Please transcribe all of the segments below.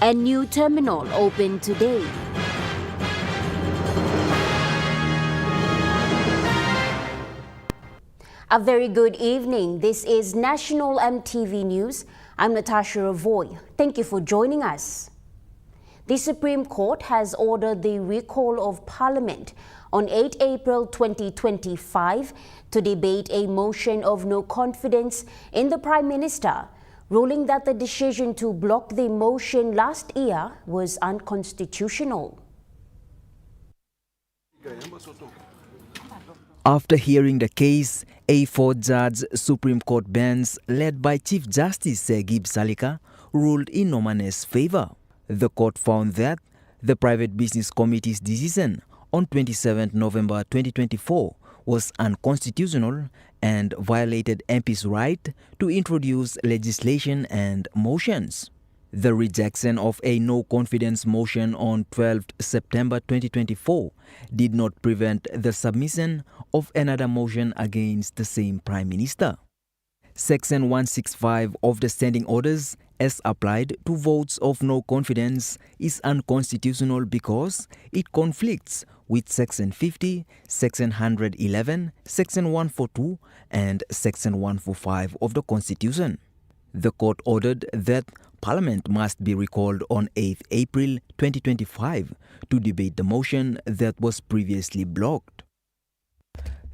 A new terminal opened today. A very good evening. This is National EMTV News. I'm Natasha Ravoy. Thank you for joining us. The Supreme Court has ordered the recall of Parliament on 8 April 2025 to debate a motion of no confidence in the Prime Minister, ruling that the decision to block the motion last year was unconstitutional. After hearing the case, a four-judge Supreme Court bench led by Chief Justice Segib Salika ruled in Nomane's favor. The court found that the Private Business Committee's decision on 27 November 2024 was unconstitutional and violated MP's right to introduce legislation and motions. The rejection of a no-confidence motion on 12 September 2024 did not prevent the submission of another motion against the same Prime Minister. Section 165 of the standing orders, as applied to votes of no confidence, is unconstitutional because it conflicts with Section 50, Section 111, Section 142, and Section 145 of the Constitution. The court ordered that Parliament must be recalled on 8 April 2025 to debate the motion that was previously blocked.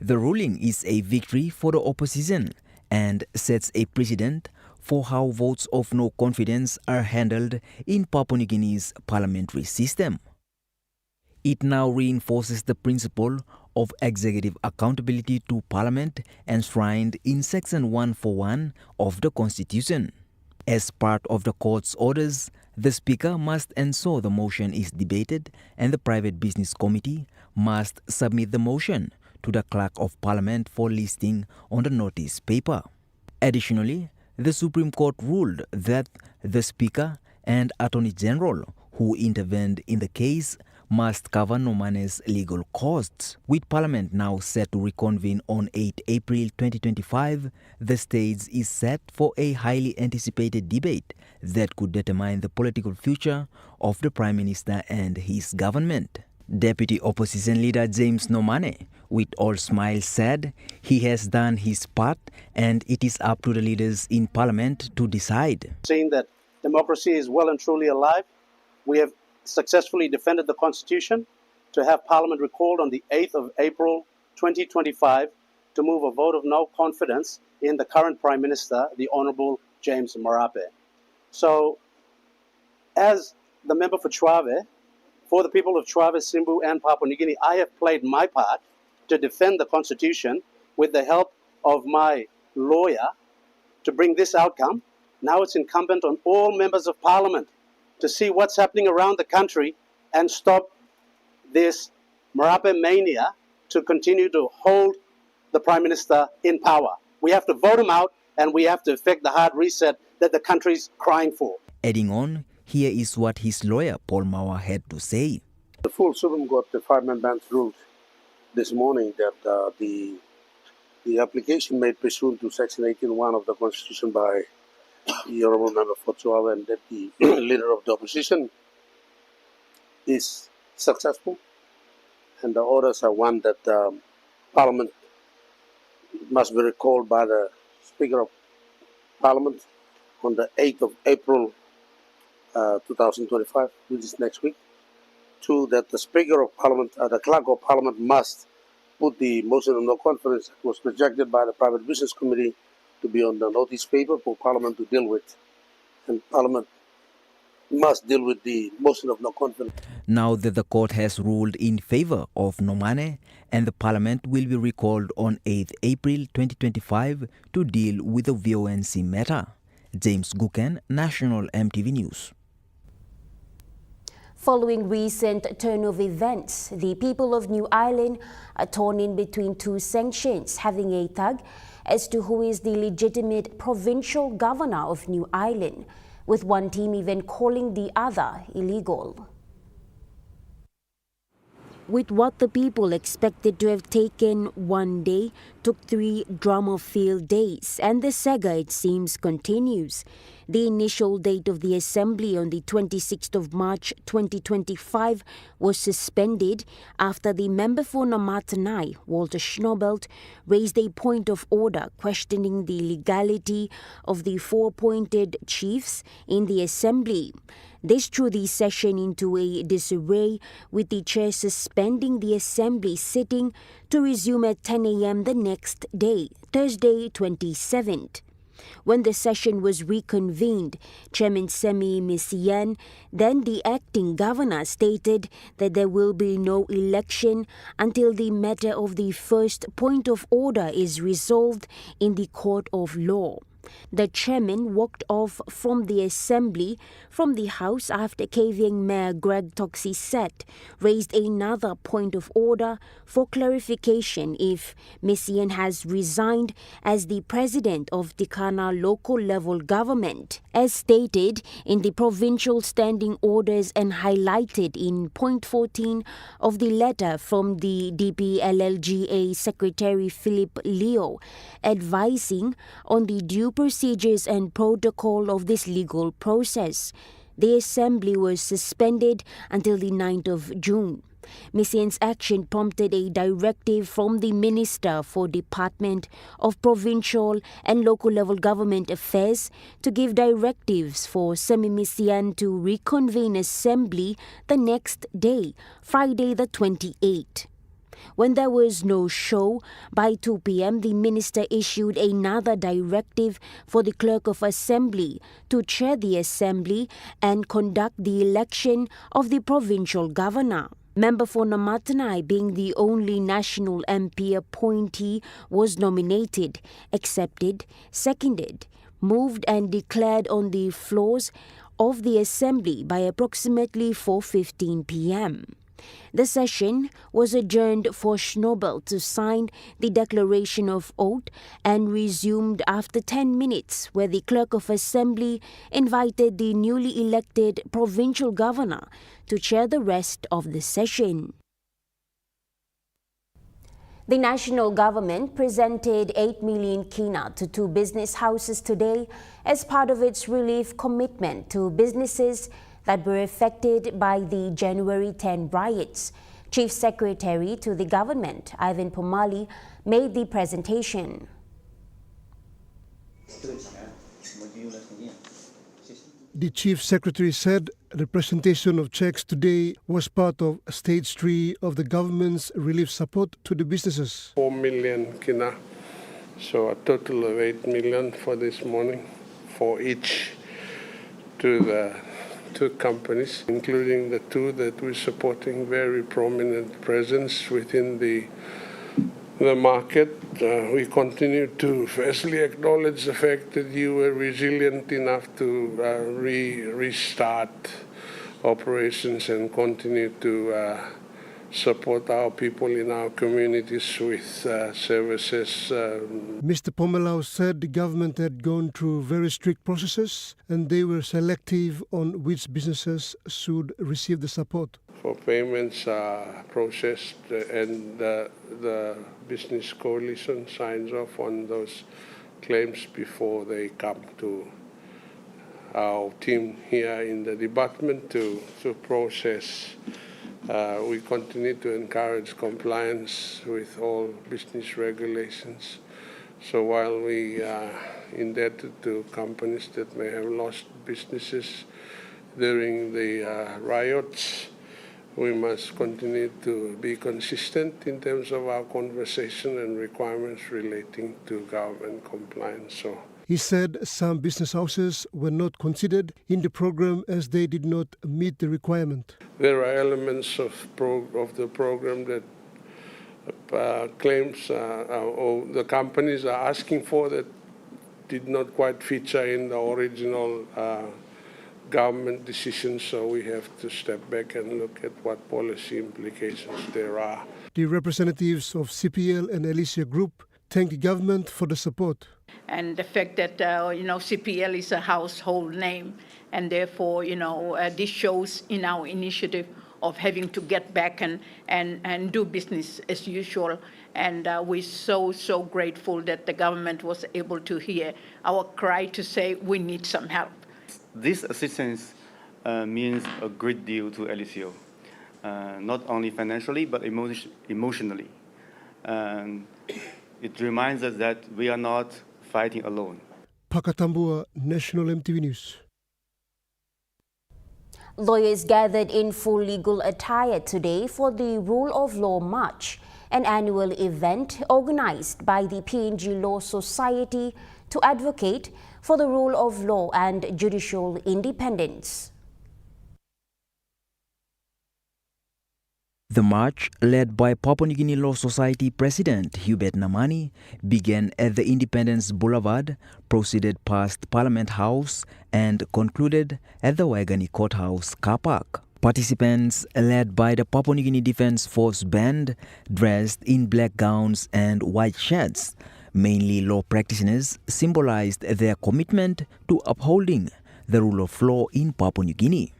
The ruling is a victory for the opposition and sets a precedent for how votes of no confidence are handled in Papua New Guinea's parliamentary system. It now reinforces the principle of executive accountability to Parliament enshrined in Section 141 of the Constitution. As part of the court's orders, the Speaker must ensure the motion is debated and the Private Business Committee must submit the motion to the Clerk of Parliament for listing on the notice paper. Additionally, the Supreme Court ruled that the Speaker and Attorney General who intervened in the case must cover Nomane's legal costs. With Parliament now set to reconvene on 8 April 2025, the stage is set for a highly anticipated debate that could determine the political future of the Prime Minister and his government. Deputy Opposition Leader James Nomane, with all smiles, said he has done his part and it is up to the leaders in Parliament to decide. Saying that democracy is well and truly alive, we have successfully defended the Constitution to have Parliament recalled on the 8th of April 2025 to move a vote of no confidence in the current Prime Minister, the Honourable James Marape. So, as the member for Traweh, for the people of Traweh, Simbu and Papua New Guinea, I have played my part to defend the Constitution with the help of my lawyer to bring this outcome. Now it's incumbent on all members of Parliament to see what's happening around the country and stop this Marape mania to continue to hold the Prime Minister in power. We have to vote him out and we have to effect the hard reset that the country's crying for. Adding on, here is what his lawyer Paul Mawa had to say. The full Supreme Court, the five-man bench ruled this morning that the application made pursuant to Section 18(1) of the Constitution by the Honourable Member for Jiwaka and the Leader of the Opposition is successful, and the orders are one that Parliament must be recalled by the Speaker of Parliament on the 8th of April 2025, which is next week. Two, that the Speaker of Parliament, the Clerk of Parliament must put the motion of no confidence that was rejected by the Private Business Committee to be on the notice paper for Parliament to deal with. And Parliament must deal with the motion of no confidence. Now that the court has ruled in favor of Nomane, and the Parliament will be recalled on 8 April 2025 to deal with the VONC matter. James Guken, National EMTV News. Following recent turn of events, the people of New Ireland are torn in between two sanctions, having a tug as to who is the legitimate provincial governor of New Ireland, with one team even calling the other illegal. With what the people expected to have taken one day, took 3 drama-filled days, and the saga, it seems, continues. The initial date of the assembly on the 26th of March 2025 was suspended after the member for Namatanai, Walter Schnobelt, raised a point of order questioning the legality of the four appointed chiefs in the assembly. This threw the session into a disarray, with the chair suspending the assembly sitting to resume at 10 a.m. the next day, Thursday 27th. When the session was reconvened, Chairman Semi Misian, then the acting governor, stated that there will be no election until the matter of the first point of order is resolved in the court of law. The chairman walked off from the assembly from the House after KVN Mayor Greg Toxisset raised another point of order for clarification if Messian has resigned as the president of Tikana local level government, as stated in the provincial standing orders and highlighted in point 14 of the letter from the DPLLGA Secretary Philip Leo, advising on the due procedures and protocol of this legal process. The assembly was suspended until the 9th of June. Messian's action prompted a directive from the Minister for Department of Provincial and Local Level Government Affairs to give directives for Semi Messian to reconvene assembly the next day, Friday the 28th. When there was no show, by 2 p.m. the minister issued another directive for the clerk of assembly to chair the assembly and conduct the election of the provincial governor. Member for Namatanai, being the only national MP appointee, was nominated, accepted, seconded, moved and declared on the floors of the assembly by approximately 4:15 p.m. The session was adjourned for Schnobel to sign the declaration of oath and resumed after 10 minutes, where the clerk of assembly invited the newly elected provincial governor to chair the rest of the session. The national government presented 8 million kina to 2 business houses today as part of its relief commitment to businesses that were affected by the January 10 riots. Chief Secretary to the government, Ivan Pomali, made the presentation. The Chief Secretary said the presentation of checks today was part of Stage 3 of the government's relief support to the businesses. 4 million kina, so a total of 8 million for this morning, for each to the 2 companies, including the 2 that we're supporting, very prominent presence within the market. We continue to firstly acknowledge the fact that you were resilient enough to restart operations and continue to support our people in our communities with services. Mr. Pomelau said the government had gone through very strict processes and they were selective on which businesses should receive the support. For payments are processed and the business coalition signs off on those claims before they come to our team here in the department to process. We continue to encourage compliance with all business regulations. So while we are indebted to companies that may have lost businesses during the riots, we must continue to be consistent in terms of our conversation and requirements relating to government compliance. So he said some business houses were not considered in the program as they did not meet the requirement. There are elements of the program that claims or the companies are asking for that did not quite feature in the original government decisions, so we have to step back and look at what policy implications there are. The representatives of CPL and Alicia Group thank the government for the support. And the fact that, CPL is a household name, and therefore, this shows in our initiative of having to get back and do business as usual. And we're so grateful that the government was able to hear our cry to say we need some help. This assistance means a great deal to LCO, not only financially but emotionally. It reminds us that we are not fighting alone. Pakatambua, National EMTV News. Lawyers gathered in full legal attire today for the Rule of Law March, an annual event organized by the PNG Law Society to advocate for the rule of law and judicial independence. The march, led by Papua New Guinea Law Society President Hubert Namani, began at the Independence Boulevard, proceeded past Parliament House, and concluded at the Waigani Courthouse car park. Participants, led by the Papua New Guinea Defence Force Band, dressed in black gowns and white shirts, mainly law practitioners, symbolized their commitment to upholding the rule of law in Papua New Guinea.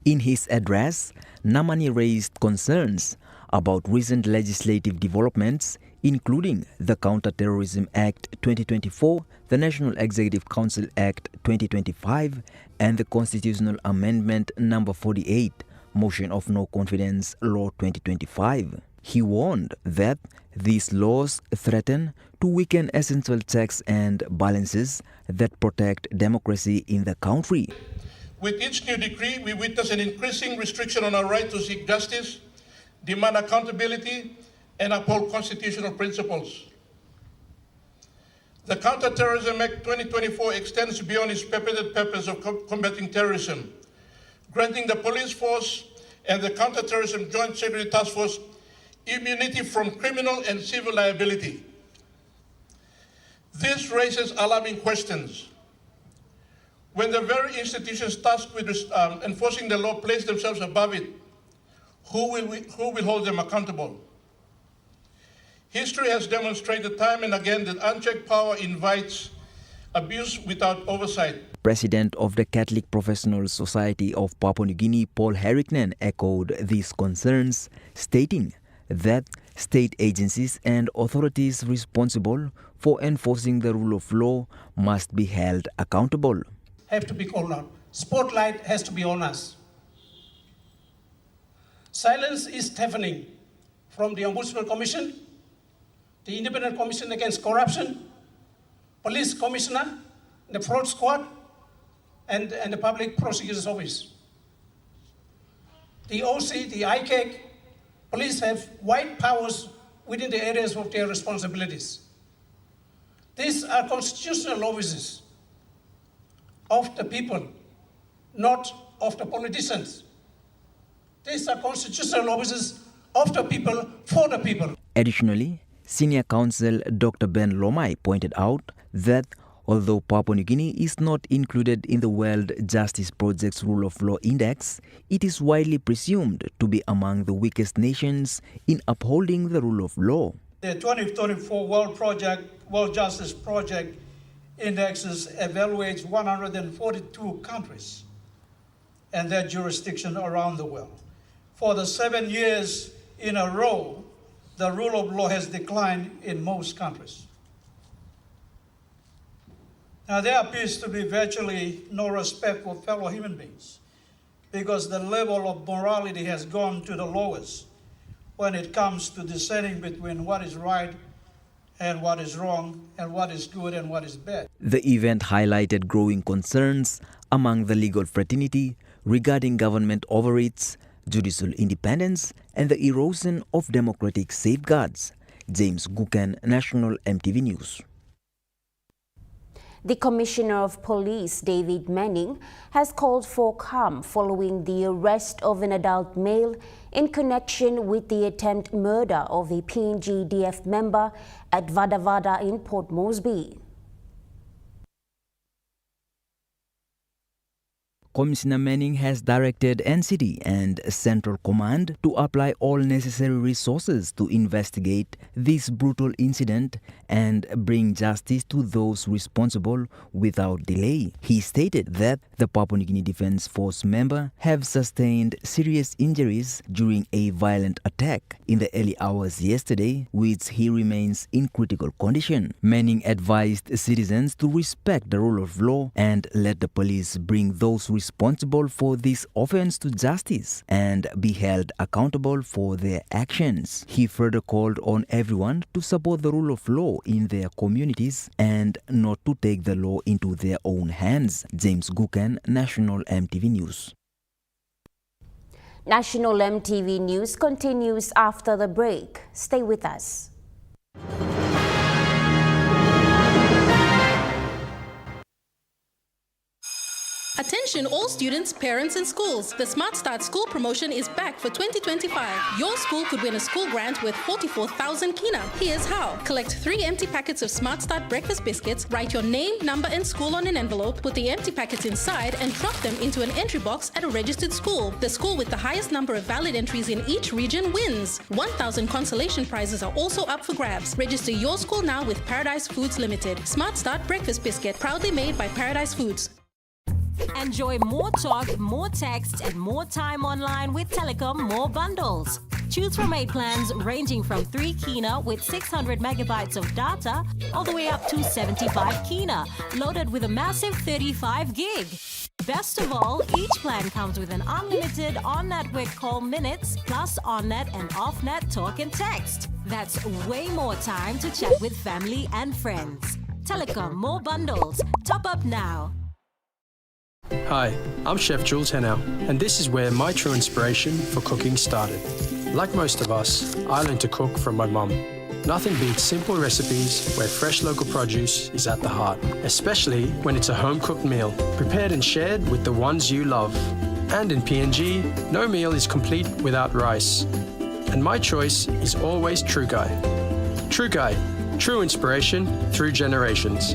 In his address, Namani raised concerns about recent legislative developments, including the Counter-Terrorism Act 2024, the National Executive Council Act 2025, and the Constitutional Amendment No. 48, Motion of No Confidence Law 2025. He warned that these laws threaten to weaken essential checks and balances that protect democracy in the country. With each new decree, we witness an increasing restriction on our right to seek justice, demand accountability, and uphold constitutional principles. The Counter-Terrorism Act 2024 extends beyond its purported purpose of combating terrorism, granting the police force and the Counter-Terrorism Joint Security Task Force immunity from criminal and civil liability. This raises alarming questions. When the very institutions tasked with enforcing the law place themselves above it, who will hold them accountable? History has demonstrated time and again that unchecked power invites abuse without oversight. President of the Catholic Professional Society of Papua New Guinea, Paul Heriknen, echoed these concerns, stating that state agencies and authorities responsible for enforcing the rule of law must be held accountable. Have to be called out. Spotlight has to be on us. Silence is deafening from the Ombudsman Commission, the Independent Commission Against Corruption, Police Commissioner, the Fraud Squad, and the Public Prosecutor's Office. The OC, the ICAC, police have wide powers within the areas of their responsibilities. These are constitutional offices of the people, not of the politicians. These are constitutional offices of the people, for the people. Additionally, Senior Counsel Dr. Ben Lomai pointed out that although Papua New Guinea is not included in the World Justice Project's Rule of Law Index, it is widely presumed to be among the weakest nations in upholding the rule of law. The 2024 World Justice Project Indexes evaluates 142 countries and their jurisdiction around the world. For the 7 years in a row, the rule of law has declined in most countries. Now, there appears to be virtually no respect for fellow human beings because the level of morality has gone to the lowest when it comes to discerning between what is right and what is wrong, and what is good and what is bad. The event highlighted growing concerns among the legal fraternity regarding government overreach, judicial independence, and the erosion of democratic safeguards. James Guken, National EMTV News. The Commissioner of Police, David Manning, has called for calm following the arrest of an adult male in connection with the attempted murder of a PNG DF member at Vada Vada in Port Moresby. Commissioner Manning has directed NCT and Central Command to apply all necessary resources to investigate this brutal incident and bring justice to those responsible without delay. He stated that the Papua New Guinea Defence Force member have sustained serious injuries during a violent attack in the early hours yesterday, which he remains in critical condition. Manning advised citizens to respect the rule of law and let the police bring those responsible for this offense to justice and be held accountable for their actions. He further called on everyone to support the rule of law in their communities and not to take the law into their own hands. James Gukan, National EMTV News. National EMTV News continues after the break. Stay with us. Attention all students, parents and schools. The Smart Start School promotion is back for 2025. Your school could win a school grant worth 44,000 kina. Here's how. Collect 3 empty packets of Smart Start breakfast biscuits, write your name, number and school on an envelope, put the empty packets inside and drop them into an entry box at a registered school. The school with the highest number of valid entries in each region wins. 1,000 consolation prizes are also up for grabs. Register your school now with Paradise Foods Limited. Smart Start breakfast biscuit, proudly made by Paradise Foods. Enjoy more talk, more text, and more time online with Telecom More Bundles. Choose from 8 plans ranging from 3 kina with 600 megabytes of data all the way up to 75 kina, loaded with a massive 35 gig. Best of all, each plan comes with an unlimited on-network call minutes plus on-net and off-net talk and text. That's way more time to chat with family and friends. Telecom More Bundles. Top up now. Hi, I'm Chef Jules Henao, and this is where my true inspiration for cooking started. Like most of us, I learned to cook from my mum. Nothing beats simple recipes where fresh local produce is at the heart, especially when it's a home-cooked meal, prepared and shared with the ones you love. And in PNG, no meal is complete without rice. And my choice is always True Guy. True Guy, true inspiration through generations.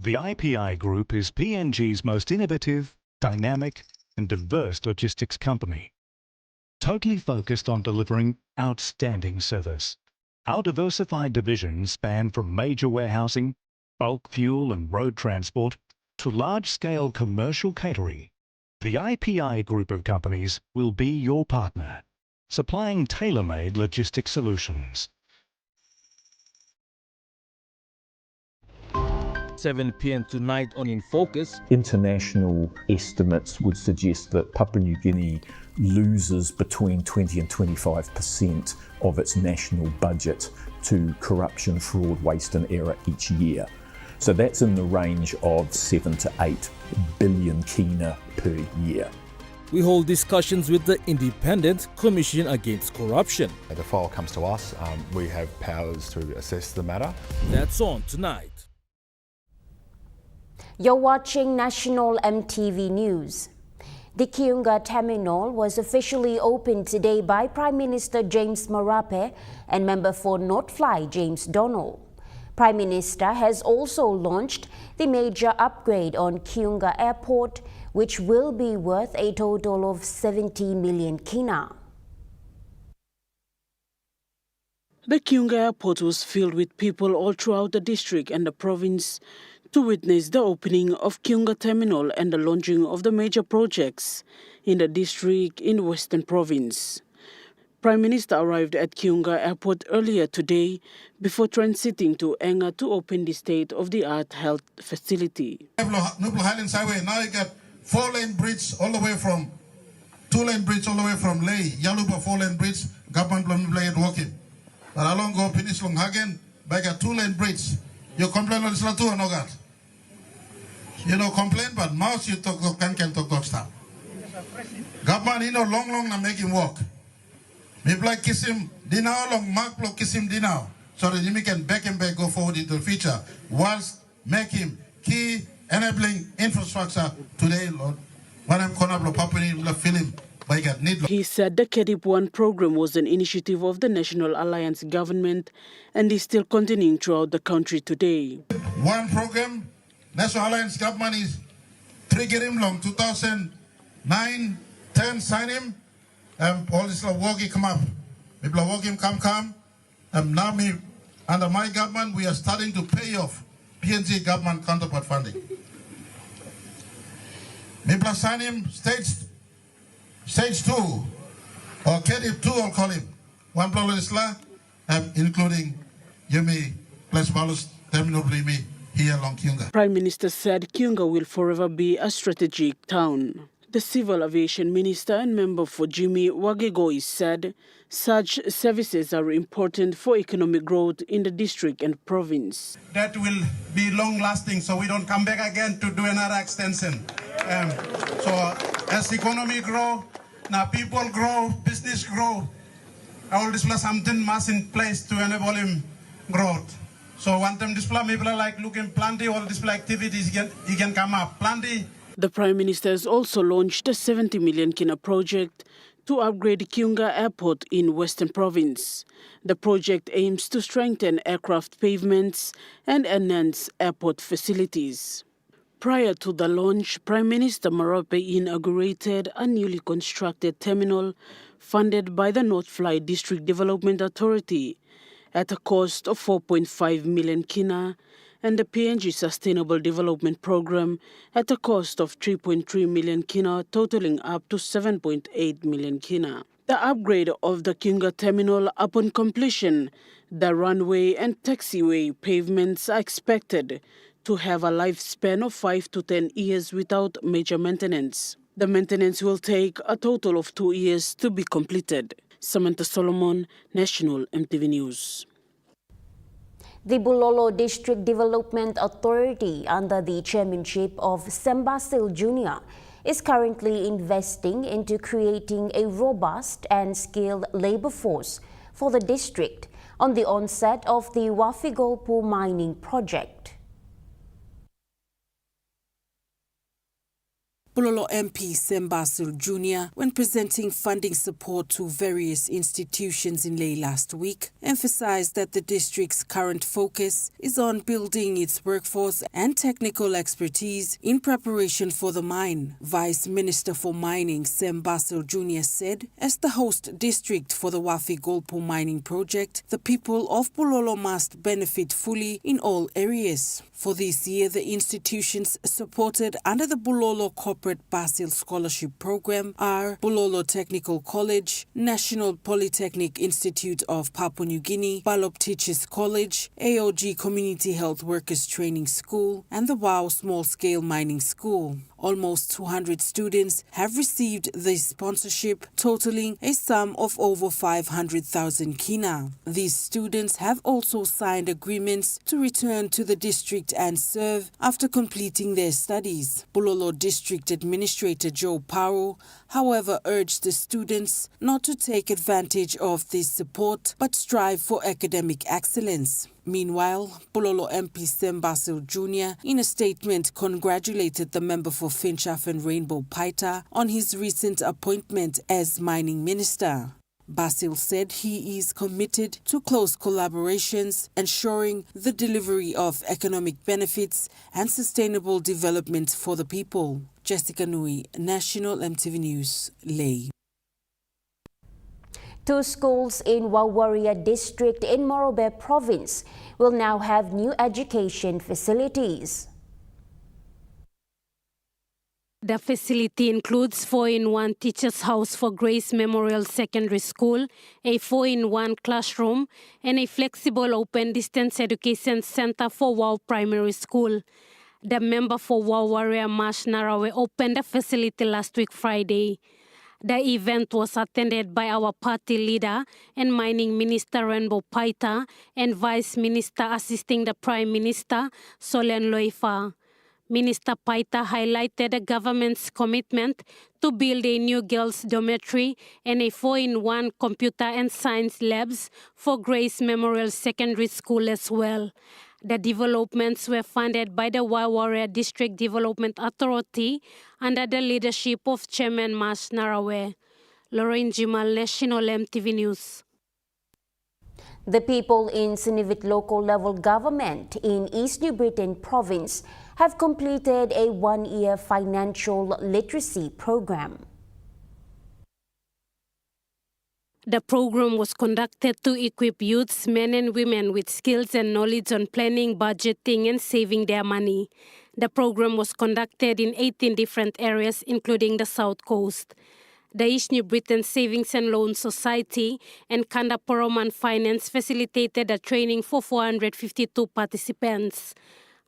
The IPI Group is PNG's most innovative, dynamic and diverse logistics company, totally focused on delivering outstanding service. Our diversified divisions span from major warehousing, bulk fuel and road transport to large-scale commercial catering. The IPI Group of companies will be your partner, supplying tailor-made logistics solutions. 7 p.m. tonight on In Focus. International estimates would suggest that Papua New Guinea loses between 20 and 25% of its national budget to corruption, fraud, waste and error each year. So that's in the range of 7 to 8 billion kina per year. We hold discussions with the Independent Commission Against Corruption. The file comes to us, we have powers to assess the matter. That's on tonight. You're watching National EMTV News. The Kiunga terminal was officially opened today by Prime Minister James Marape and Member for North Fly James Donald. Prime Minister has also launched the major upgrade on Kiunga Airport, which will be worth a total of 70 million kina. The Kiunga Airport was filled with people all throughout the district and the province to witness the opening of Kiunga Terminal and the launching of the major projects in the district in Western Province. Prime Minister arrived at Kiunga Airport earlier today before transiting to Enga to open the state-of-the-art health facility. Noble Highlands Highway, now you got 4-lane bridge all the way from 2-lane bridge all the way from Ley, Yaluba 4-lane bridge, government blame walking. But along go finish long Hagen, by a 2-lane bridge. You complain on Isla too or no God? You know, complain, but mouse you talk can talk stuff. Government, you know, long na make him walk. Maybe like kiss him dinner long, Mark block kiss him dinner. So that you can back him back, go forward into the future. Whilst make him key enabling infrastructure today, Lord. When I'm going to film. He said the KEDIP 1 program was an initiative of the National Alliance government and is still continuing throughout the country today. One program, National Alliance government is trigger him long 2009, 10 sign him, all this work come up. People work him come. Now me under my government we are starting to pay off PNG government counterpart funding. People sign him stage 2 or KEDIP 2 I'll call him. One problem is including Yumi plus Balus Terminal Blimi here along Kiunga. Prime Minister said Kiunga will forever be a strategic town. The Civil Aviation Minister and member for Jiwaka said such services are important for economic growth in the district and province. That will be long-lasting, so we don't come back again to do another extension. So as economy grow, now people grow, business grow, all this plus something must in place to enable him growth. So one time display people are like looking plenty, all display activities he can come up plenty. The Prime Minister has also launched a 70 million kina project to upgrade Kiunga Airport in Western Province. The project aims to strengthen aircraft pavements and enhance airport facilities. Prior to the launch, Prime Minister Marape inaugurated a newly constructed terminal funded by the North Fly District Development Authority at a cost of 4.5 million kina and the PNG Sustainable Development Program at a cost of 3.3 million kina, totaling up to 7.8 million kina. The upgrade of the Kiunga terminal upon completion, the runway and taxiway pavements are expected to have a lifespan of 5 to 10 years without major maintenance. The maintenance will take a total of 2 years to be completed. Samantha Solomon, National EMTV News. The Bulolo District Development Authority, under the chairmanship of Sam Basil Jr., is currently investing into creating a robust and skilled labor force for the district on the onset of the Wafigolpu mining project. Bulolo MP Sam Basil Jr., when presenting funding support to various institutions in Leh last week, emphasized that the district's current focus is on building its workforce and technical expertise in preparation for the mine. Vice Minister for Mining Sam Basil Jr. said, as the host district for the Wafigolpu mining project, the people of Bulolo must benefit fully in all areas. For this year, the institutions supported under the Bulolo Corporate Basil Scholarship Program are Bulolo Technical College, National Polytechnic Institute of Papua New Guinea, Balop Teachers College, AOG Community Health Workers Training School, and the WOW Small Scale Mining School. Almost 200 students have received this sponsorship, totaling a sum of over 500,000 kina. These students have also signed agreements to return to the district and serve after completing their studies. Bulolo District Administrator Joe Paro, however, urged the students not to take advantage of this support but strive for academic excellence. Meanwhile, Bulolo MP Sam Basil Jr. in a statement congratulated the member for Finchaf and Rainbow Paita on his recent appointment as mining minister. Basil said he is committed to close collaborations, ensuring the delivery of economic benefits and sustainable development for the people. Jessica Nui, National EMTV News, Leh. 2 schools in Wawaria district in Morobe province will now have new education facilities. The facility includes 4-in-1 teacher's house for Grace Memorial Secondary School, a 4-in-1 classroom, and a flexible open distance education center for WOW Primary School. The member for Wawaria Mash Narawe opened the facility last week Friday. The event was attended by our party leader and Mining Minister Rainbow Paita and Vice Minister assisting the Prime Minister, Solen Loifa. Minister Paita highlighted the government's commitment to build a new girls' dormitory and a 4-in-1 computer and science labs for Grace Memorial Secondary School as well. The developments were funded by the Wawarre District Development Authority under the leadership of Chairman Mas Narawe. Lauren Jimal, National EMTV News. The people in Sinivit local level government in East New Britain province have completed a 1-year financial literacy program. The program was conducted to equip youths, men and women with skills and knowledge on planning, budgeting and saving their money. The program was conducted in 18 different areas, including the South Coast. The East New Britain Savings and Loan Society and Kanda Poroman Finance facilitated the training for 452 participants.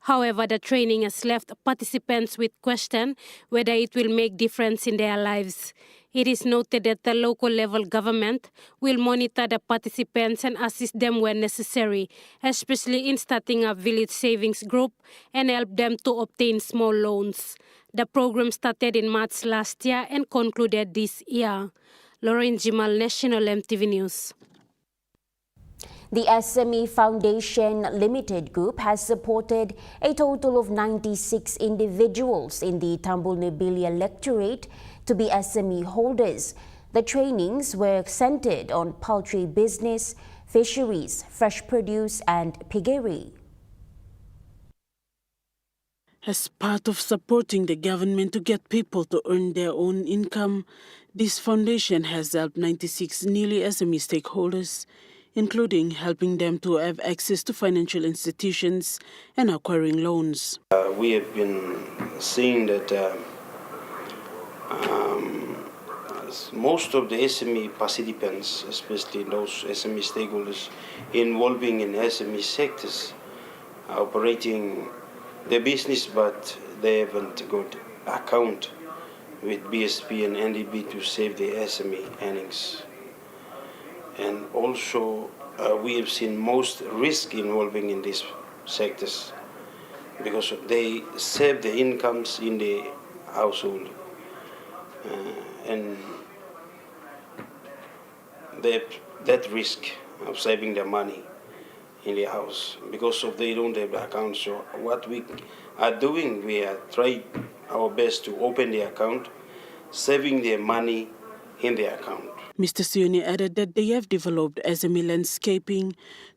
However, the training has left participants with question whether it will make difference in their lives. It is noted that the local level government will monitor the participants and assist them when necessary, especially in starting up village savings group and help them to obtain small loans. The program started in March last year and concluded this year. Lauren Jimal, National EMTV News. The SME Foundation Limited Group has supported a total of 96 individuals in the Tambul Nebilia Electorate to be SME holders. The trainings were centered on poultry business, fisheries, fresh produce and piggery. As part of supporting the government to get people to earn their own income, this foundation has helped 96 newly SME stakeholders, including helping them to have access to financial institutions and acquiring loans. We have been seeing that most of the SME participants, especially those SME stakeholders involving in SME sectors, are operating their business, but they haven't got account with BSP and NDB to save their SME earnings. And also, we have seen most risk involving in these sectors because they save the incomes in the household and they have that risk of saving their money in the house because of they don't have the account. So what we are doing, we are trying our best to open the account, saving their money in the account. Mr. Sioni added that they have developed SME landscaping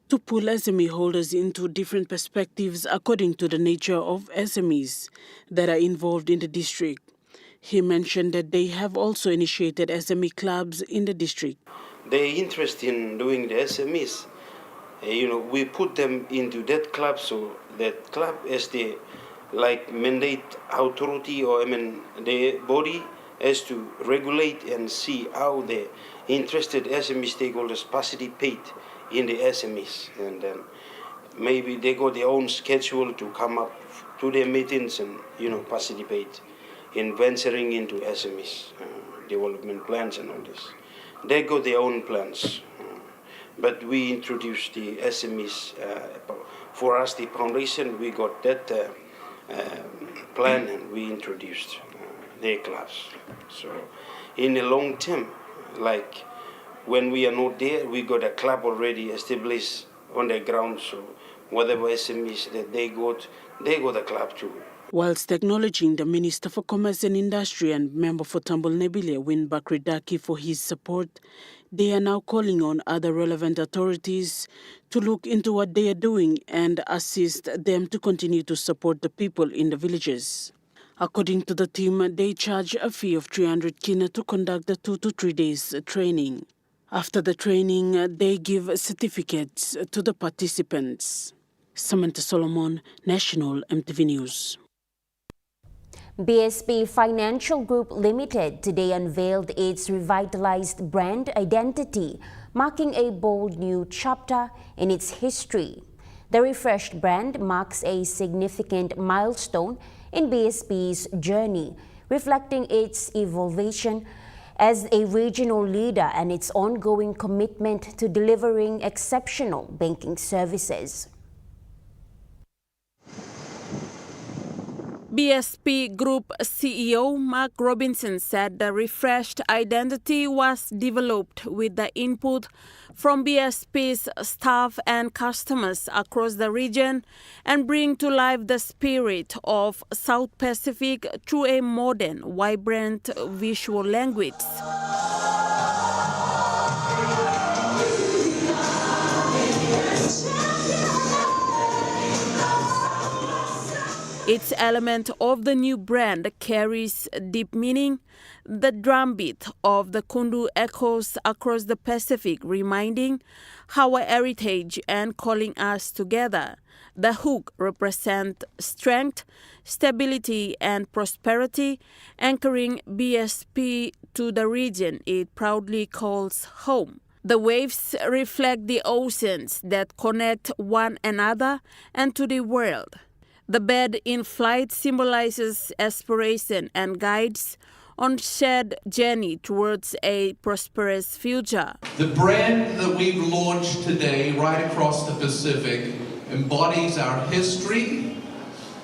to pull SME holders into different perspectives according to the nature of SMEs that are involved in the district. He mentioned that they have also initiated SME clubs in the district. They're interested in doing the SMEs. We put them into that club, so that club as the mandate authority the body has to regulate and see how the interested SME stakeholders participate in the SMEs. And then maybe they got their own schedule to come up to their meetings and, participate in venturing into SMEs, development plans and all this. They got their own plans. But we introduced the SMEs. For us, the foundation, we got that plan and we introduced their clubs. So in the long term, like when we are not there, we got a club already established on the ground. So whatever SMEs that they got a club too. Whilst acknowledging the Minister for Commerce and Industry and member for Tambul Nebilia, Win Bakri Daki, for his support, they are now calling on other relevant authorities to look into what they are doing and assist them to continue to support the people in the villages. According to the team, they charge a fee of 300 kina to conduct the 2 to 3 days training. After the training, they give certificates to the participants. Samantha Solomon, National EMTV News. BSP Financial Group Limited today unveiled its revitalized brand identity, marking a bold new chapter in its history. The refreshed brand marks a significant milestone in BSP's journey, reflecting its evolution as a regional leader and its ongoing commitment to delivering exceptional banking services. BSP Group CEO Mark Robinson said the refreshed identity was developed with the input from BSP's staff and customers across the region and bring to life the spirit of South Pacific through a modern, vibrant visual language. Each element of the new brand carries deep meaning. The drumbeat of the Kundu echoes across the Pacific, reminding our heritage and calling us together. The hook represents strength, stability, and prosperity, anchoring BSP to the region it proudly calls home. The waves reflect the oceans that connect one another and to the world. The bird in flight symbolizes aspiration and guides on shared journey towards a prosperous future. The brand that we've launched today right across the Pacific embodies our history,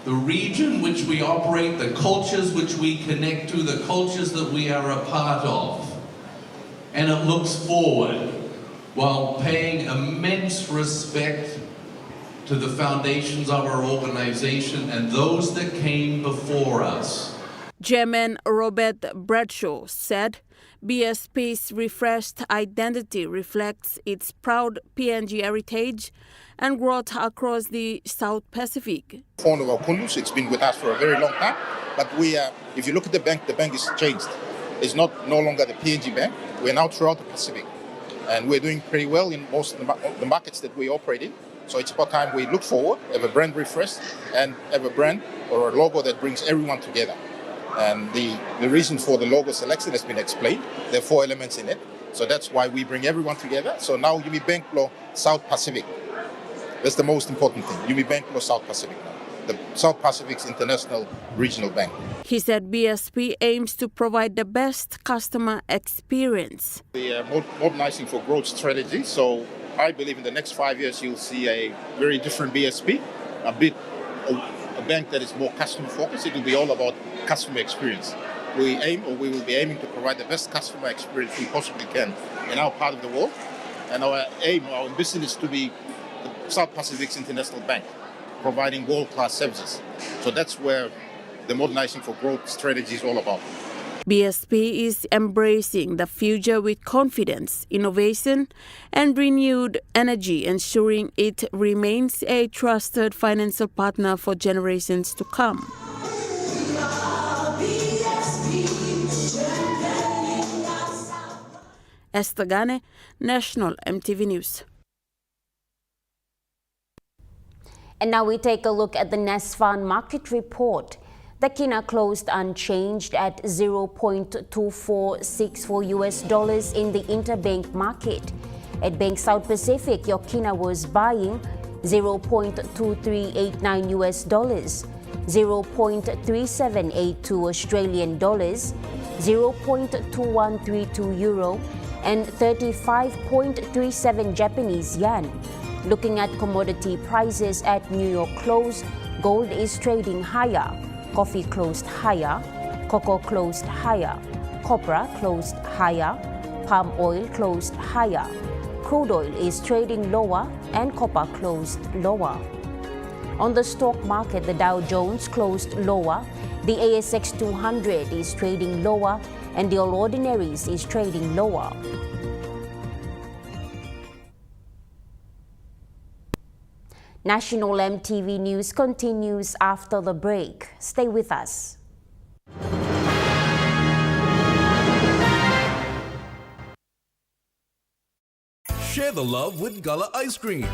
the region which we operate, the cultures which we connect to, the cultures that we are a part of. And it looks forward while paying immense respect to the foundations of our organization and those that came before us. Chairman Robert Bradshaw said BSP's refreshed identity reflects its proud PNG heritage and growth across the South Pacific. Fond of our Kundus, it's been with us for a very long time, but if you look at the bank has changed. It's no longer the PNG bank. We're now throughout the Pacific, and we're doing pretty well in most of the markets that we operate in. So it's about time we look forward, have a brand refresh, and have a brand or a logo that brings everyone together. And the reason for the logo selection has been explained. There are 4 elements in it. So that's why we bring everyone together. So now Yumi Banklo South Pacific. That's the most important thing. Yumi Banklo South Pacific now. The South Pacific's international regional bank. He said BSP aims to provide the best customer experience. The modernizing for growth strategy. So I believe in the next 5 years you'll see a very different BSP, a bank that is more customer focused. It will be all about customer experience. We will be aiming to provide the best customer experience we possibly can in our part of the world. And our ambition is to be the South Pacific's international bank, providing world-class services. So that's where the modernizing for growth strategy is all about. BSP is embracing the future with confidence, innovation, and renewed energy, ensuring it remains a trusted financial partner for generations to come. Esther Gane, National EMTV News. And now we take a look at the NASFAN market report. The kina closed unchanged at $0.2464 in the interbank market. At Bank South Pacific, your kina was buying $0.2389, $0.3782 Australian dollars, $0.2132 euro, and 35.37 Japanese yen. Looking at commodity prices at New York close, gold is trading higher. Coffee closed higher, cocoa closed higher, copra closed higher, palm oil closed higher. Crude oil is trading lower and copper closed lower. On the stock market, the Dow Jones closed lower, the ASX 200 is trading lower, and the All Ordinaries is trading lower. National EMTV News continues after the break. Stay with us. Share the love with Gullah Ice Cream,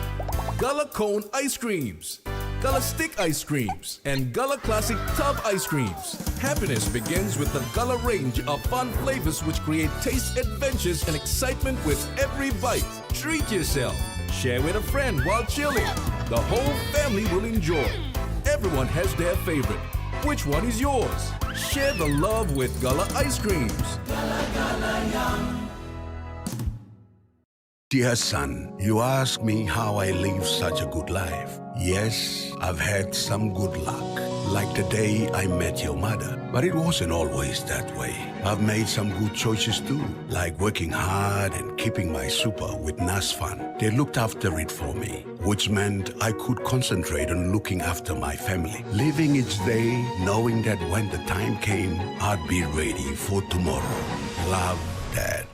Gullah Cone Ice Creams, Gullah Stick Ice Creams, and Gullah Classic Tub Ice Creams. Happiness begins with the Gullah range of fun flavors which create taste adventures and excitement with every bite. Treat yourself. Share with a friend while chilling. The whole family will enjoy. Everyone has their favorite. Which one is yours? Share the love with Gullah Ice Creams. Dear son, you ask me how I live such a good life. Yes, I've had some good luck, like the day I met your mother. But it wasn't always that way. I've made some good choices too, like working hard and keeping my super with NASFAN. They looked after it for me, which meant I could concentrate on looking after my family. Living each day, knowing that when the time came, I'd be ready for tomorrow. Love, Dad.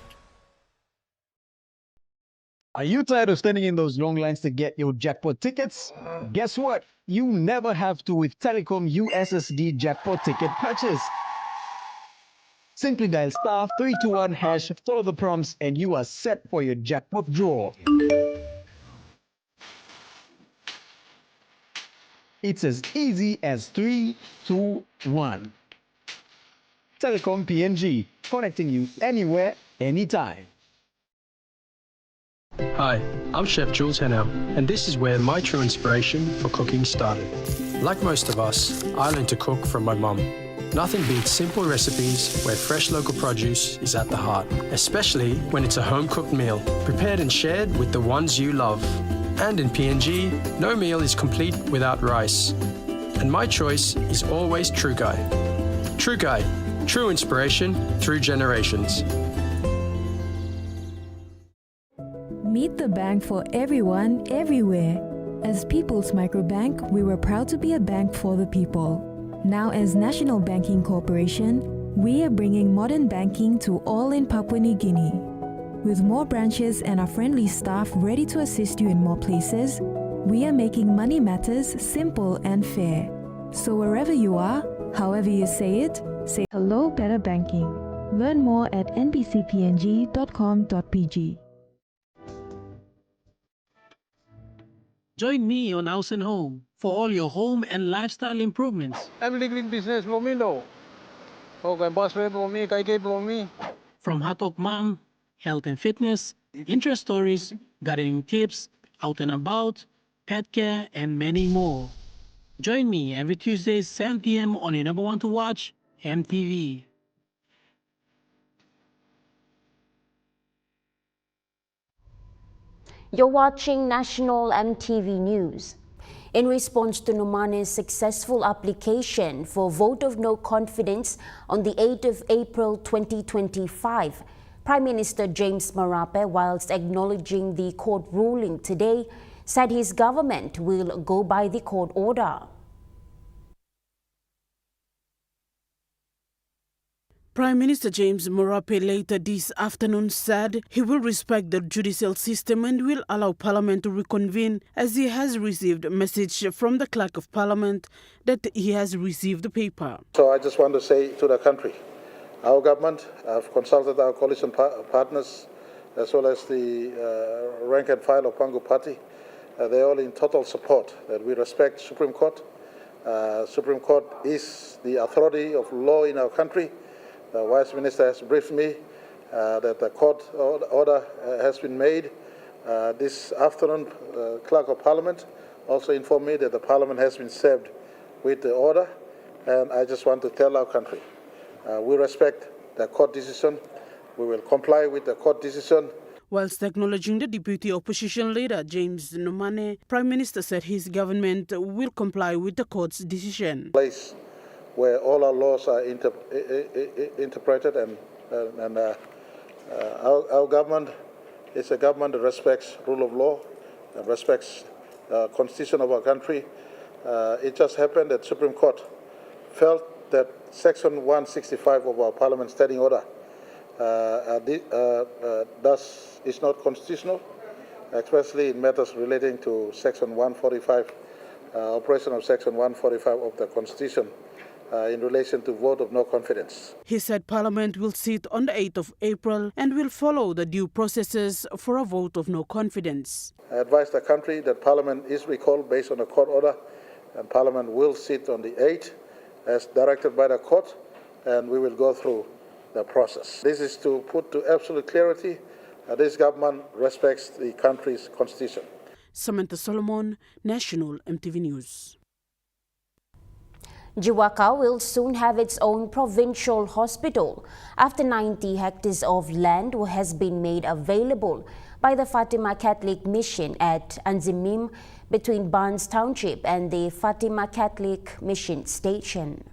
Are you tired of standing in those long lines to get your jackpot tickets? Guess what? You never have to with Telecom USSD jackpot ticket purchase. Simply dial *321#, follow the prompts, and you are set for your jackpot draw. It's as easy as 3, 2, 1. Telecom PNG, connecting you anywhere, anytime. Hi, I'm Chef Jules Henao, and this is where my true inspiration for cooking started. Like most of us, I learned to cook from my mum. Nothing beats simple recipes where fresh local produce is at the heart, especially when it's a home-cooked meal, prepared and shared with the ones you love. And in PNG, no meal is complete without rice. And my choice is always True Guy. True Guy, true inspiration through generations. Meet the bank for everyone, everywhere. As People's Microbank, we were proud to be a bank for the people. Now as National Banking Corporation, we are bringing modern banking to all in Papua New Guinea. With more branches and our friendly staff ready to assist you in more places, we are making money matters simple and fair. So wherever you are, however you say it, say hello better banking. Learn more at nbcpng.com.pg. Join me on House and Home for all your home and lifestyle improvements. Everything business for me though. Okay, boss for me, kay for me. From Hatok Mom, health and fitness, interest stories, gardening tips, out and about, pet care, and many more. Join me every Tuesday 7 p.m. on your number one to watch, EMTV. You're watching National EMTV News. In response to Nomane's successful application for vote of no confidence on the 8th of April 2025, Prime Minister James Marape, whilst acknowledging the court ruling today, said his government will go by the court order. Prime Minister James Marape later this afternoon said he will respect the judicial system and will allow Parliament to reconvene, as he has received a message from the Clerk of Parliament that he has received the paper. So I just want to say to the country, our government, I've consulted our coalition partners as well as the rank and file of Pangu Party. They're all in total support that we respect Supreme Court. Supreme Court is the authority of law in our country. The Vice Minister has briefed me that the court order has been made. This afternoon, Clerk of Parliament also informed me that the Parliament has been served with the order, and I just want to tell our country, we respect the court decision. We will comply with the court decision. Whilst acknowledging the Deputy Opposition Leader, James Nomane, Prime Minister said his government will comply with the court's decision. Place where all our laws are interpreted, and our government is a government that respects rule of law and respects the constitution of our country. It just happened that Supreme Court felt that Section 165 of our Parliament Standing Order thus is not constitutional, especially in matters relating to Section 145, operation of Section 145 of the Constitution. In relation to vote of no confidence. He said Parliament will sit on the 8th of April and will follow the due processes for a vote of no confidence. I advise the country that Parliament is recalled based on a court order, and Parliament will sit on the 8th as directed by the court, and we will go through the process. This is to put to absolute clarity that this government respects the country's constitution. Samantha Solomon, National EMTV News. Jiwaka will soon have its own provincial hospital after 90 hectares of land has been made available by the Fatima Catholic Mission at Anzimim between Barnes Township and the Fatima Catholic Mission Station.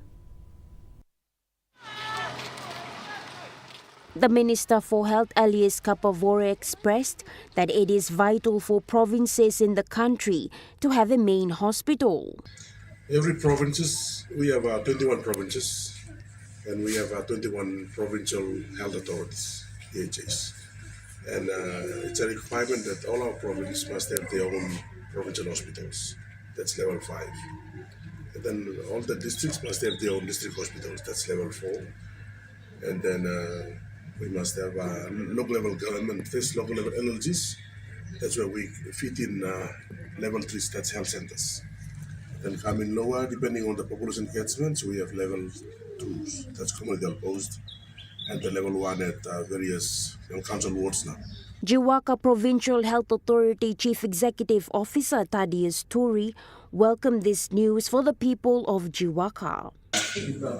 The Minister for Health, Elias Kapavore, expressed that it is vital for provinces in the country to have a main hospital. Every provinces, we have 21 provinces, and we have 21 provincial health authorities, PHAs. And it's a requirement that all our provinces must have their own provincial hospitals. That's level 5. And then all the districts must have their own district hospitals. That's level 4. And then we must have local level government, first local level LLGs. That's where we fit in level 3, that's health centers. Then coming lower, depending on the population catchments, we have level 2s, that's community health post, and the level 1 at various council wards now. Jiwaka Provincial Health Authority Chief Executive Officer Thaddeus Turi welcomed this news for the people of Jiwaka.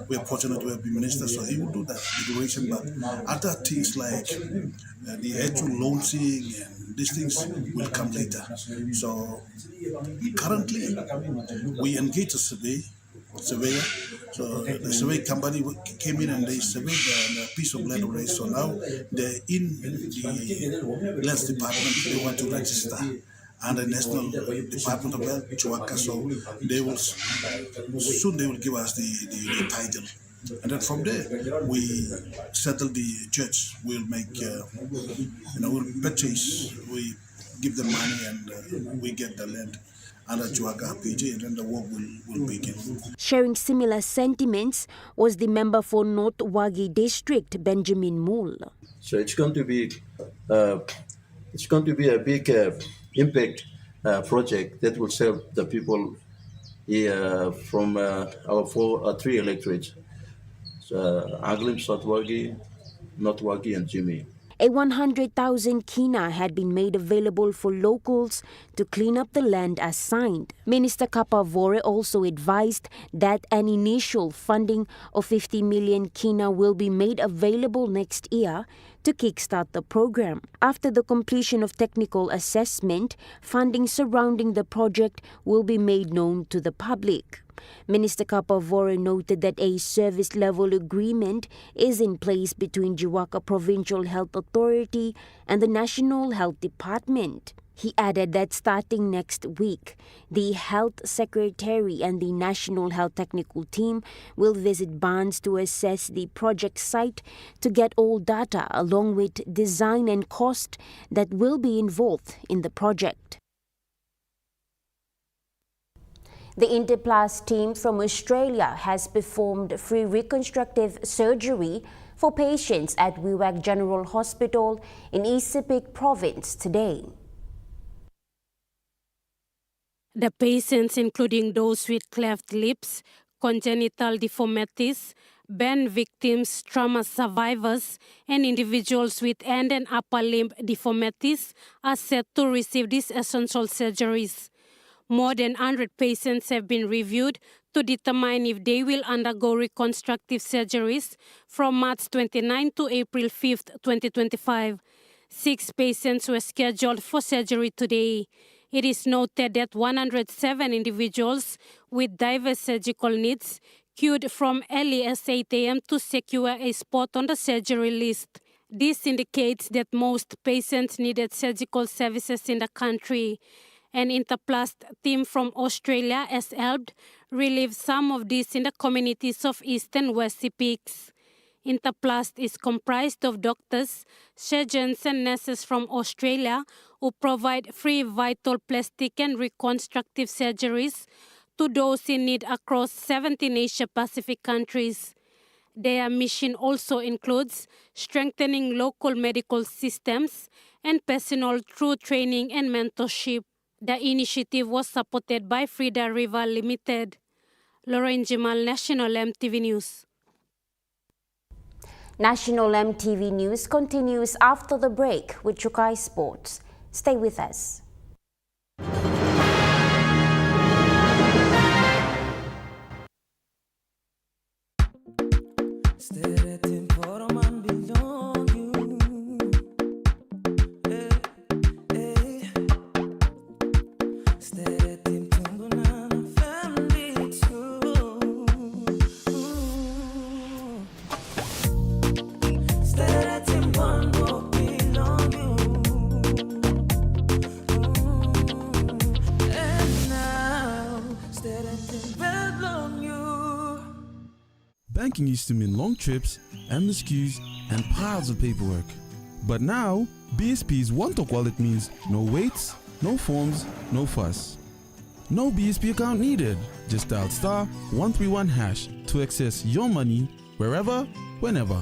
We are fortunate to have been minister, so he will do that declaration, but other things like the actual launching and these things will come later. So currently we engage a surveyor. So the survey company came in and they surveyed the piece of land already. So now they're in the lands department. They want to register under National Department of Health, Jiwaka. So they will soon give us the title. And then from there, we settle the church. We'll make, we'll purchase, we give them money and we get the land under Jiwaka PG, and then the work will begin. Sharing similar sentiments was the member for North Wagi District, Benjamin Mool. So it's going to be a big impact project that will serve the people here from our 3 electorates. Anglim, South Wagi, North Wagi, and Jimmy. A 100,000 kina had been made available for locals to clean up the land assigned. Minister Kapavore also advised that an initial funding of 50 million kina will be made available next year to kickstart the program. After the completion of technical assessment, funding surrounding the project will be made known to the public. Minister Kapavore noted that a service level agreement is in place between Jiwaka Provincial Health Authority and the National Health Department. He added that starting next week, the Health Secretary and the National Health Technical Team will visit Barnes to assess the project site to get all data along with design and cost that will be involved in the project. The Interplus team from Australia has performed free reconstructive surgery for patients at Wiwak General Hospital in East Sepik Province today. The patients, including those with cleft lips, congenital deformities, burn victims, trauma survivors, and individuals with hand and upper limb deformities, are set to receive these essential surgeries. More than 100 patients have been reviewed to determine if they will undergo reconstructive surgeries from March 29 to April 5, 2025. 6 patients were scheduled for surgery today. It is noted that 107 individuals with diverse surgical needs queued from early as 8 a.m. to secure a spot on the surgery list. This indicates that most patients needed surgical services in the country. An Interplus team from Australia has helped relieve some of these in the communities of East and West Sepiks. Interplus is comprised of doctors, surgeons and nurses from Australia who provide free vital plastic and reconstructive surgeries to those in need across 17 Asia-Pacific countries. Their mission also includes strengthening local medical systems and personnel through training and mentorship. The initiative was supported by Frida River Limited. Lauren Jimal, National EMTV News. National EMTV News continues after the break with Chukai Sports. Stay with us. Banking used to mean long trips, endless queues, and piles of paperwork. But now, BSP's one-talk wallet means no waits, no forms, no fuss. No BSP account needed. Just dial *131# to access your money wherever, whenever.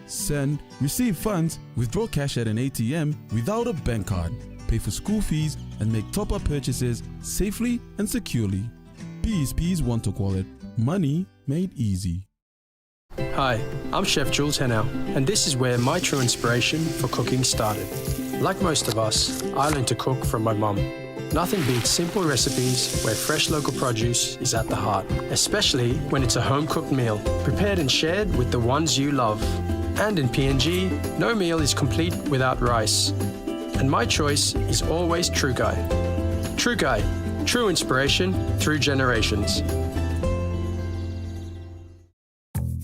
Send, receive funds, withdraw cash at an ATM without a bank card, pay for school fees, and make top-up purchases safely and securely. BSP's one-talk wallet. Money made easy. Hi, I'm Chef Jules Henao, and this is where my true inspiration for cooking started. Like most of us, I learned to cook from my mum. Nothing beats simple recipes where fresh local produce is at the heart, especially when it's a home-cooked meal, prepared and shared with the ones you love. And in PNG, no meal is complete without rice. And my choice is always True Guy. True Guy, true inspiration through generations.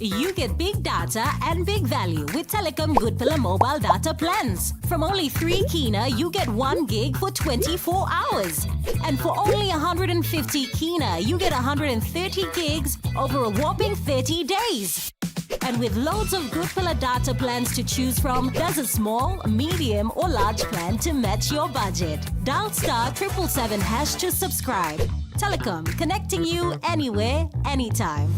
You get big data and big value with Telecom Goodpilla mobile data plans. From only 3 kina, you get 1 gig for 24 hours. And for only 150 kina, you get 130 gigs over a whopping 30 days. And with loads of Goodpilla data plans to choose from, there's a small, medium or large plan to match your budget. Dial *777# to subscribe. Telecom, connecting you anywhere, anytime.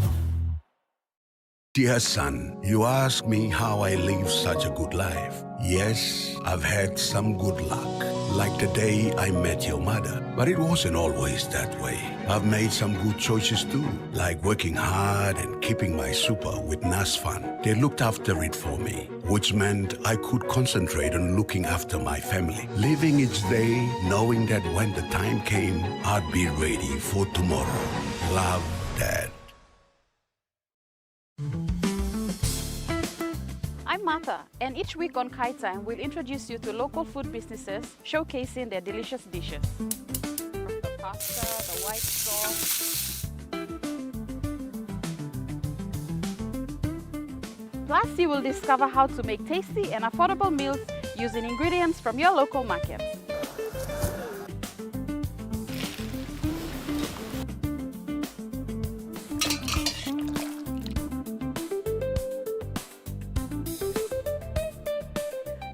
Dear son, you ask me how I live such a good life. Yes, I've had some good luck, like the day I met your mother. But it wasn't always that way. I've made some good choices too, like working hard and keeping my super with NASFAN. They looked after it for me, which meant I could concentrate on looking after my family, living each day knowing that when the time came, I'd be ready for tomorrow. Love, Dad. I'm Martha, and each week on Kai Time, we'll introduce you to local food businesses showcasing their delicious dishes. From the pasta, the white sauce. Plus, you will discover how to make tasty and affordable meals using ingredients from your local markets.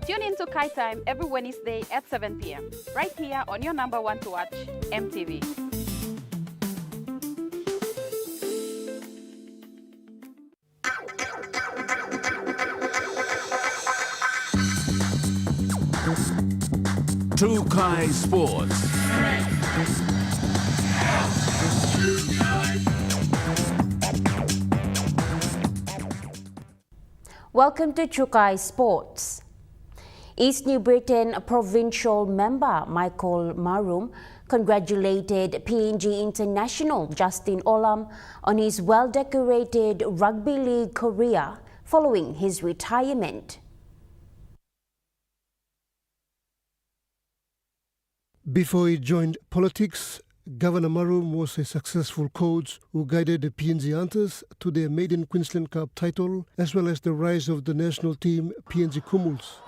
Tune in to Kai Time every Wednesday at 7 p.m. right here on your number 1 to watch, EMTV. True Kai Sports. Welcome to Chukai Sports. East New Britain provincial member Michael Marum congratulated PNG international Justin Olam on his well-decorated rugby league career following his retirement. Before he joined politics, Governor Marum was a successful coach who guided the PNG Hunters to their maiden Queensland Cup title, as well as the rise of the national team PNG Kumuls.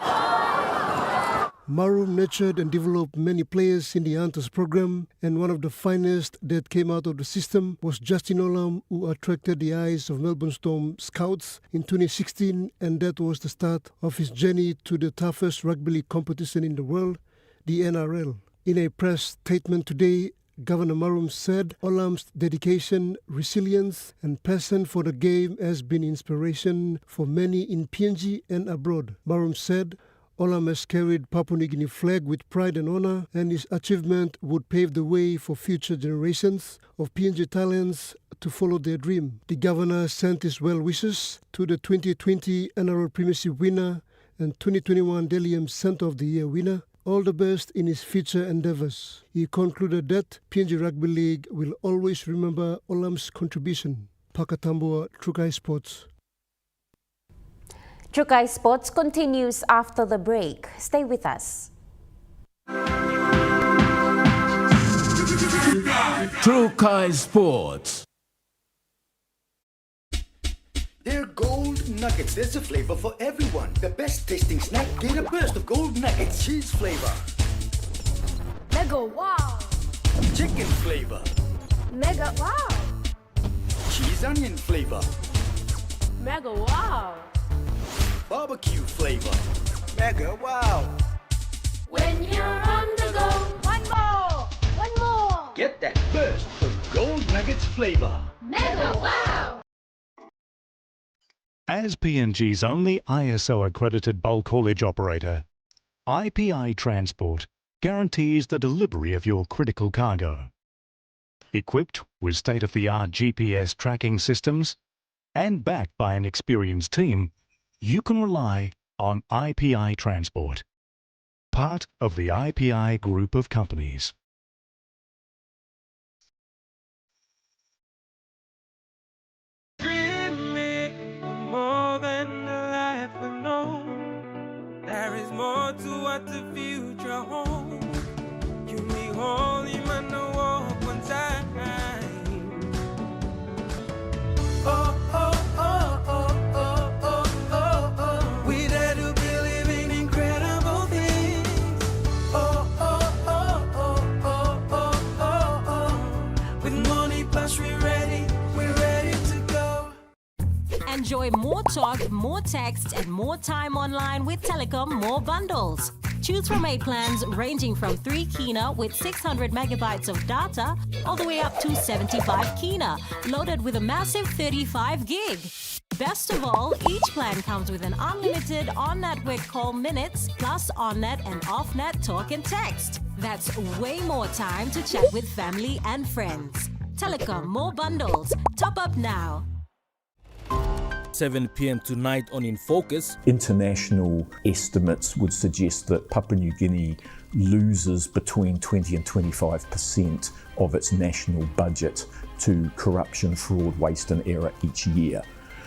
Marum nurtured and developed many players in the Hunters program, and one of the finest that came out of the system was Justin Olam, who attracted the eyes of Melbourne Storm scouts in 2016, and that was the start of his journey to the toughest rugby league competition in the world, the NRL. In a press statement today, Governor Marum said Olam's dedication, resilience and passion for the game has been inspiration for many in PNG and abroad. Marum said Olam has carried Papua New Guinea flag with pride and honor, and his achievement would pave the way for future generations of PNG talents to follow their dream. The governor sent his well wishes to the 2020 NRL Premiership winner and 2021 Delium Centre of the Year winner. All the best in his future endeavours. He concluded that PNG Rugby League will always remember Olam's contribution. Pakatambua, Trukai Sports. Chukai Sports continues after the break. Stay with us. Chukai Sports. They're gold nuggets. There's a flavor for everyone. The best tasting snack. Get a burst of gold nuggets. Cheese flavor. Mega wow. Chicken flavor. Mega wow. Cheese onion flavor. Mega wow. Barbecue flavor. Mega wow. When you're on the go, one more. One more. Get that burst of gold nuggets flavor. Mega wow. As PNG's only ISO-accredited bulk haulage operator, IPI Transport guarantees the delivery of your critical cargo. Equipped with state-of-the-art GPS tracking systems and backed by an experienced team, you can rely on IPI Transport, part of the IPI group of companies. More than the life we know, there is more to what the future holds. You need holy man to walk on time. Oh, oh, oh, oh, oh, oh, oh, oh. We dare to believe in incredible things. Oh, oh, oh, oh, oh, oh, oh, oh. With money plus we're ready to go. Enjoy more talk, more text, and more time online with Telecom More Bundles. Choose from 8 plans ranging from 3 kina with 600 megabytes of data all the way up to 75 kina, loaded with a massive 35 gig. Best of all, each plan comes with an unlimited on-network call minutes plus on-net and off-net talk and text. That's way more time to chat with family and friends. Telecom More Bundles. Top up now. 7 p.m. tonight on In Focus. International estimates would suggest that Papua New Guinea loses between 20 and 25% of its national budget to corruption, fraud, waste and error each year.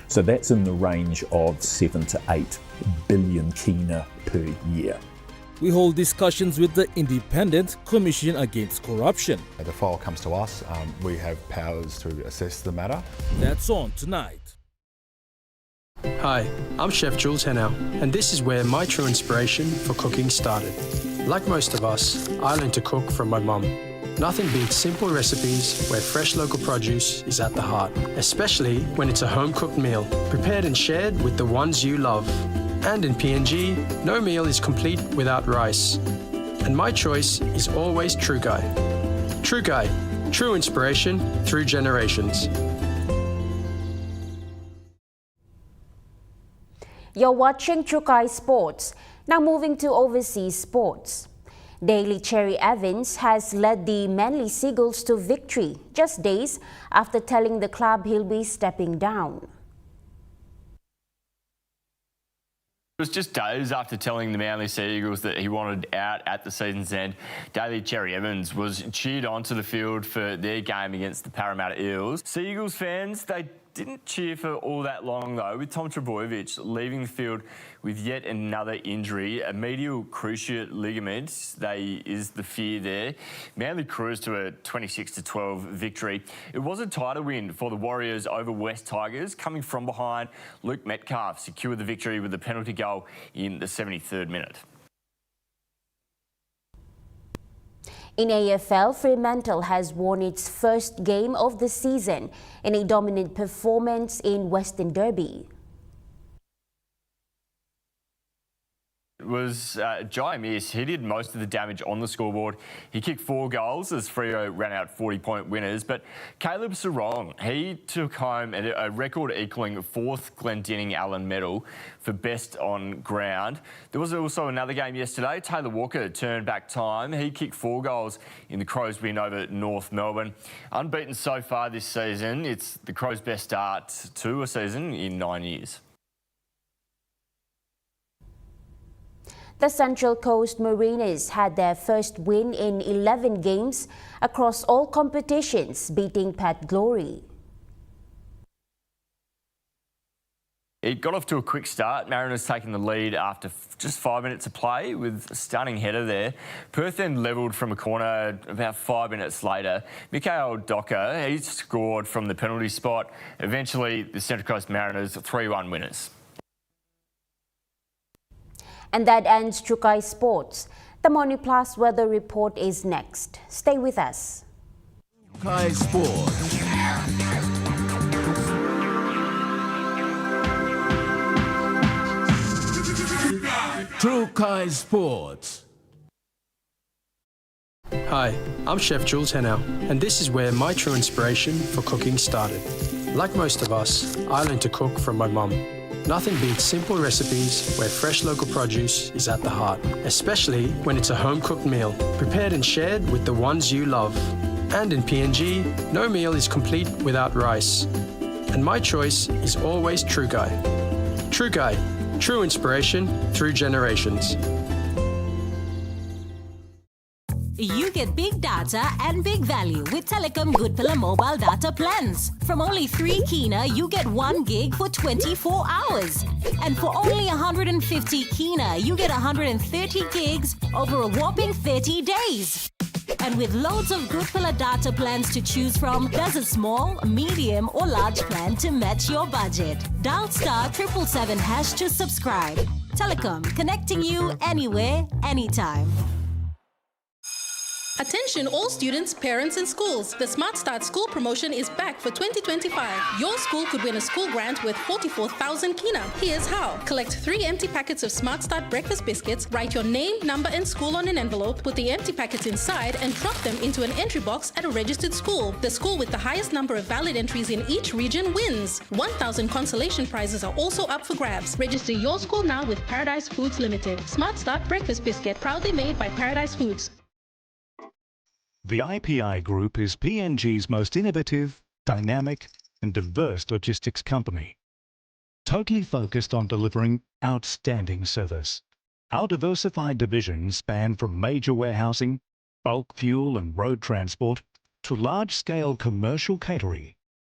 So that's in the range of 7 to 8 billion kina per year. We hold discussions with the Independent Commission Against Corruption. The file comes to us, we have powers to assess the matter. That's on tonight. Hi, I'm Chef Jules Henao, and this is where my true inspiration for cooking started. Like most of us, I learned to cook from my mum. Nothing beats simple recipes where fresh local produce is at the heart, especially when it's a home-cooked meal, prepared and shared with the ones you love. And in PNG, no meal is complete without rice. And my choice is always Trukai. Trukai, true inspiration through generations. You're watching Chukai Sports. Now moving to overseas sports. Daly Cherry Evans has led the Manly Seagulls to victory just days after telling the club he'll be stepping down. It was just days after telling the Manly Sea Eagles that he wanted out at the season's end. Daly Cherry Evans was cheered onto the field for their game against the Parramatta Eels. Sea Eagles fans, they didn't cheer for all that long though, with Tom Trbojevic leaving the field with yet another injury, a medial cruciate ligament is the fear there. Manly cruised to a 26-12 victory. It was a tighter win for the Warriors over West Tigers. Coming from behind, Luke Metcalf secured the victory with a penalty goal in the 73rd minute. In AFL, Fremantle has won its first game of the season in a dominant performance in Western Derby. It was Jai Miss. He did most of the damage on the scoreboard. He kicked 4 goals as Freo ran out 40-point winners. But Caleb Sarong, he took home a record-equaling 4th Glendinning Allen medal for best on ground. There was also another game yesterday. Taylor Walker turned back time. He kicked 4 goals in the Crows' win over North Melbourne. Unbeaten so far this season. It's the Crows' best start to a season in 9 years. The Central Coast Mariners had their first win in 11 games across all competitions, beating Pat Glory. It got off to a quick start. Mariners taking the lead after just 5 minutes of play with a stunning header there. Perth then levelled from a corner about 5 minutes later. Mikhail Docker, he scored from the penalty spot. Eventually, the Central Coast Mariners 3-1 winners. And that ends Chukai Sports. The Money Plus weather report is next. Stay with us. Chukai Sports. Chukai Sports. Hi, I'm Chef Jules Henao, and this is where my true inspiration for cooking started. Like most of us, I learned to cook from my mum. Nothing beats simple recipes where fresh local produce is at the heart, especially when it's a home-cooked meal, prepared and shared with the ones you love. And in PNG, no meal is complete without rice. And my choice is always Trukai. Trukai, true inspiration through generations. You get big data and big value with Telecom Good Pillar mobile data plans. From only 3 Kina, you get 1 gig for 24 hours. And for only 150 Kina, you get 130 gigs over a whopping 30 days. And with loads of Good Pillar data plans to choose from, there's a small, medium or large plan to match your budget. Dial *777# to subscribe. Telecom, connecting you anywhere, anytime. Attention all students, parents and schools. The Smart Start School promotion is back for 2025. Your school could win a school grant worth 44,000 Kina. Here's how. Collect 3 empty packets of Smart Start breakfast biscuits, write your name, number and school on an envelope, put the empty packets inside and drop them into an entry box at a registered school. The school with the highest number of valid entries in each region wins. 1,000 consolation prizes are also up for grabs. Register your school now with Paradise Foods Limited. Smart Start breakfast biscuit, proudly made by Paradise Foods. The IPI Group is PNG's most innovative, dynamic and diverse logistics company. Totally focused on delivering outstanding service. Our diversified divisions span from major warehousing, bulk fuel and road transport to large-scale commercial catering.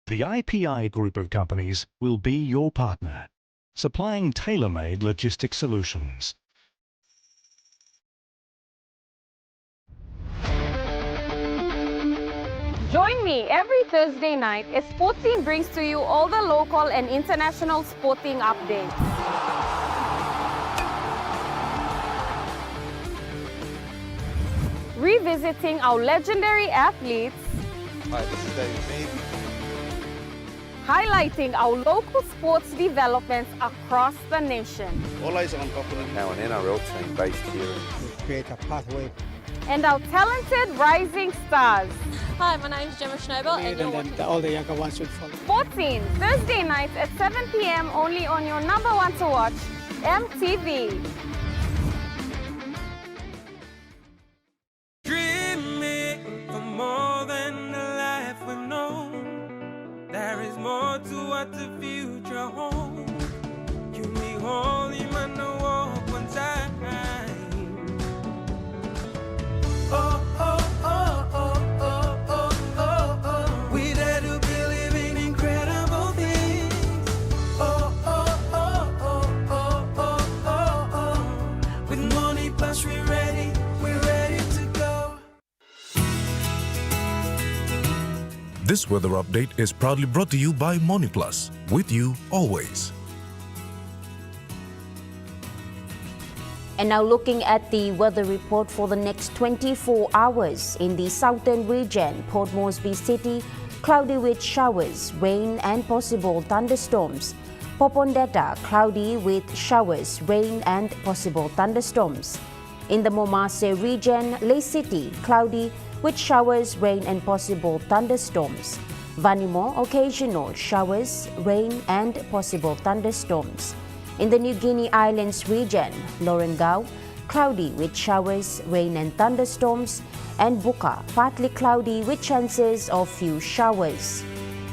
The IPI Group of companies will be your partner, supplying tailor-made logistics solutions. Join me every Thursday night as Sport Team brings to you all the local and international sporting updates. Revisiting our legendary athletes. Hi, this is David. Highlighting our local sports developments across the nation. All eyes on Buffalo. Now an NRL team based here. To create a pathway. And our talented rising stars. Hi, my name is Gemma Schnobel and you're watching all the younger ones should follow. Sport Scene, Thursday nights at 7 p.m. only on your number one to watch, EMTV. Dreaming for more than the life we've known. There is more to what the future holds. You be holy, man, no walk one time. Oh, oh, oh, oh, oh, oh, oh, oh. We dare to believe in incredible things. Oh, oh, oh, oh, oh, oh, oh, oh. With Money Plus, we're ready to go. This weather update is proudly brought to you by Money Plus, with you always. And now looking at the weather report for the next 24 hours. In the southern region, Port Moresby City, cloudy with showers, rain and possible thunderstorms. Popondetta, cloudy with showers, rain and possible thunderstorms. In the Momase region, Ley City, cloudy with showers, rain and possible thunderstorms. Vanimo, occasional showers, rain and possible thunderstorms. In the New Guinea Islands region, Lorengau, cloudy with showers, rain and thunderstorms, and Buka, partly cloudy with chances of few showers.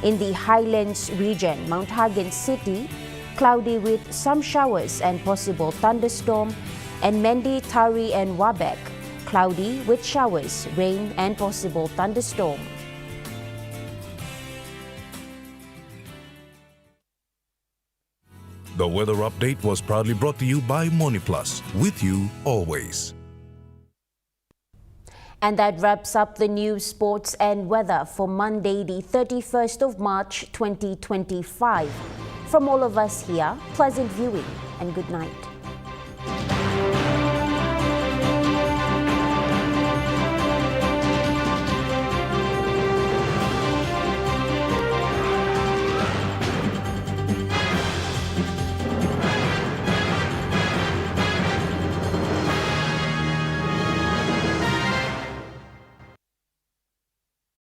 In the Highlands region, Mount Hagen City, cloudy with some showers and possible thunderstorm, and Mendi, Tari and Wabek, cloudy with showers, rain and possible thunderstorm. The weather update was proudly brought to you by MoneyPlus, with you always. And that wraps up the news, sports and weather for Monday, the 31st of March, 2025. From all of us here, pleasant viewing and good night.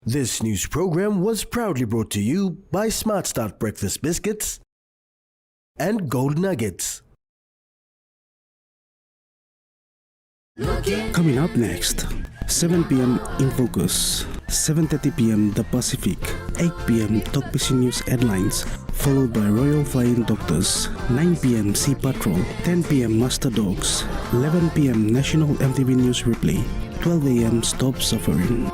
This news program was proudly brought to you by Smart Start Breakfast Biscuits and Gold Nuggets. Coming up next, 7 p.m. in Focus, 7:30 p.m. The Pacific, 8 p.m. Talk PC News Headlines, followed by Royal Flying Doctors, 9 p.m. Sea Patrol, 10 p.m. Master Dogs, 11 p.m. National MTV News Replay, 12 a.m. Stop Suffering.